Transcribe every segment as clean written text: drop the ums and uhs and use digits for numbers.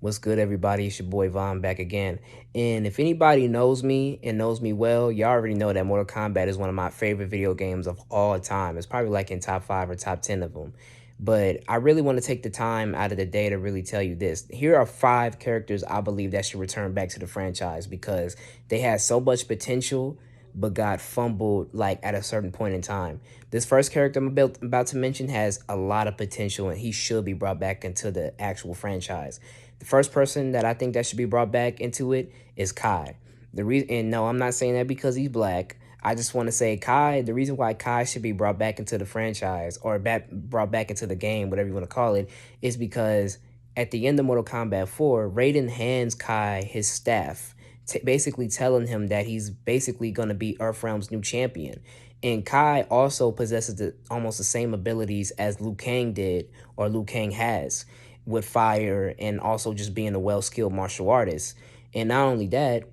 What's good, everybody? It's your boy Von back again. And if anybody knows me and knows me well, y'all already know that Mortal Kombat is one of my favorite video games of all time. It's probably like in top 5 or top 10 of them. But I really want to take the time out of the day to really tell you this. Here are 5 characters I believe that should return back to the franchise because they had so much potential but got fumbled like at a certain point in time. This first character I'm about to mention has a lot of potential and he should be brought back into the actual franchise. The first person that I think that should be brought back into it is Kai. The reason, and no, I'm not saying that because he's black. I just want to say Kai, the reason why Kai should be brought back into the franchise or brought back into the game, whatever you want to call it, is because at the end of Mortal Kombat 4, Raiden hands Kai his staff, basically telling him that he's basically going to be Earthrealm's new champion. And Kai also possesses almost the same abilities as Liu Kang did, or Liu Kang has, with fire and also just being a well-skilled martial artist. And not only that,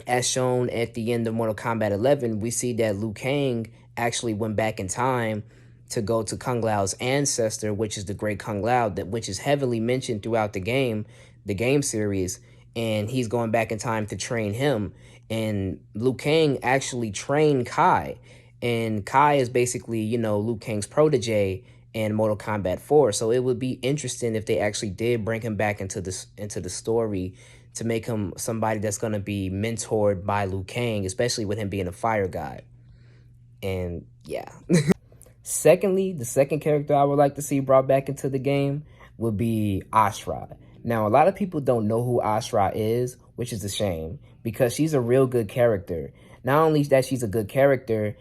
as shown at the end of Mortal Kombat 11, we see that Liu Kang actually went back in time to go to Kung Lao's ancestor, which is the Great Kung Lao, which is heavily mentioned throughout the game series, and he's going back in time to train him. And Liu Kang actually trained Kai, and Kai is basically, Liu Kang's protege in Mortal Kombat 4. So it would be interesting if they actually did bring him back into the story to make him somebody that's going to be mentored by Liu Kang, especially with him being a fire god. And yeah. Secondly, the second character I would like to see brought back into the game would be Ashra. Now, a lot of people don't know who Ashra is, which is a shame, because she's a real good character. Not only that she's a good character,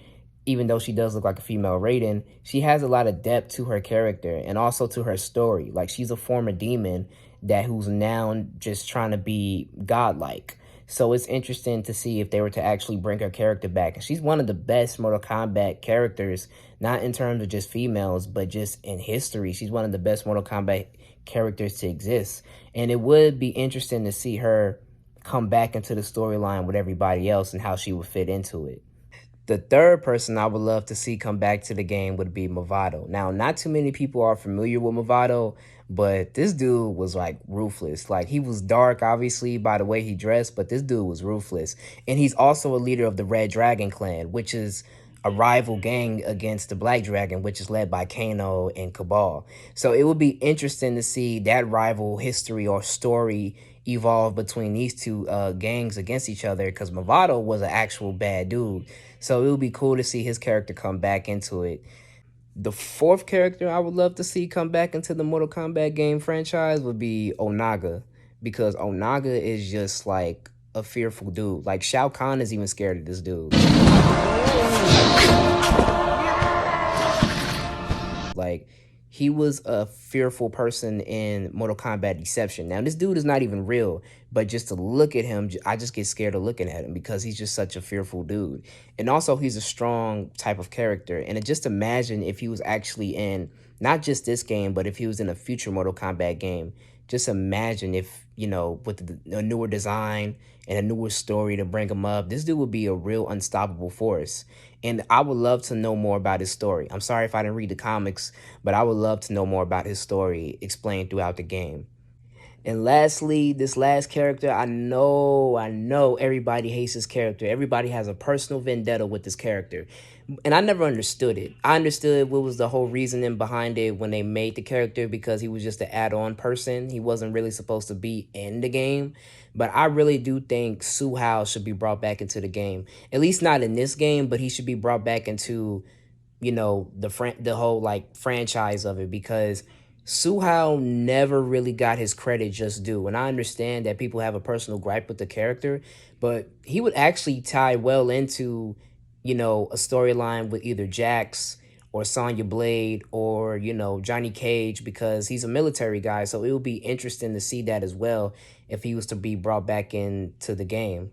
even though she does look like a female Raiden, she has a lot of depth to her character and also to her story. Like, she's a former demon who's now just trying to be godlike. So it's interesting to see if they were to actually bring her character back. And she's one of the best Mortal Kombat characters, not in terms of just females, but just in history. She's one of the best Mortal Kombat characters to exist. And it would be interesting to see her come back into the storyline with everybody else and how she would fit into it. The third person I would love to see come back to the game would be Movado. Now, not too many people are familiar with Movado, but this dude was like ruthless. Like, he was dark, obviously, by the way he dressed, but this dude was ruthless. And he's also a leader of the Red Dragon Clan, which is a rival gang against the Black Dragon, which is led by Kano and Cabal. So it would be interesting to see that rival history or story evolve between these two gangs against each other, because Movado was an actual bad dude. So it would be cool to see his character come back into it. The fourth character I would love to see come back into the Mortal Kombat game franchise would be Onaga, because Onaga is just like a fearful dude. Like, Shao Kahn is even scared of this dude. Like, he was a fearful person in Mortal Kombat Deception. Now, this dude is not even real, but just to look at him, I just get scared of looking at him because he's just such a fearful dude. And also, he's a strong type of character. And just imagine if he was actually in, not just this game, but if he was in a future Mortal Kombat game. Just imagine if, with a newer design and a newer story to bring him up, this dude would be a real unstoppable force. And I would love to know more about his story. I'm sorry if I didn't read the comics, but I would love to know more about his story explained throughout the game. And lastly, this last character, I know everybody hates this character. Everybody has a personal vendetta with this character. And I never understood it. I understood what was the whole reasoning behind it when they made the character, because he was just an add-on person. He wasn't really supposed to be in the game. But I really do think Suhao should be brought back into the game. At least not in this game, but he should be brought back into, the whole like franchise of it, because Suhao never really got his credit just due. And I understand that people have a personal gripe with the character, but he would actually tie well into, a storyline with either Jax or Sonya Blade or, Johnny Cage, because he's a military guy. So it would be interesting to see that as well if he was to be brought back into the game.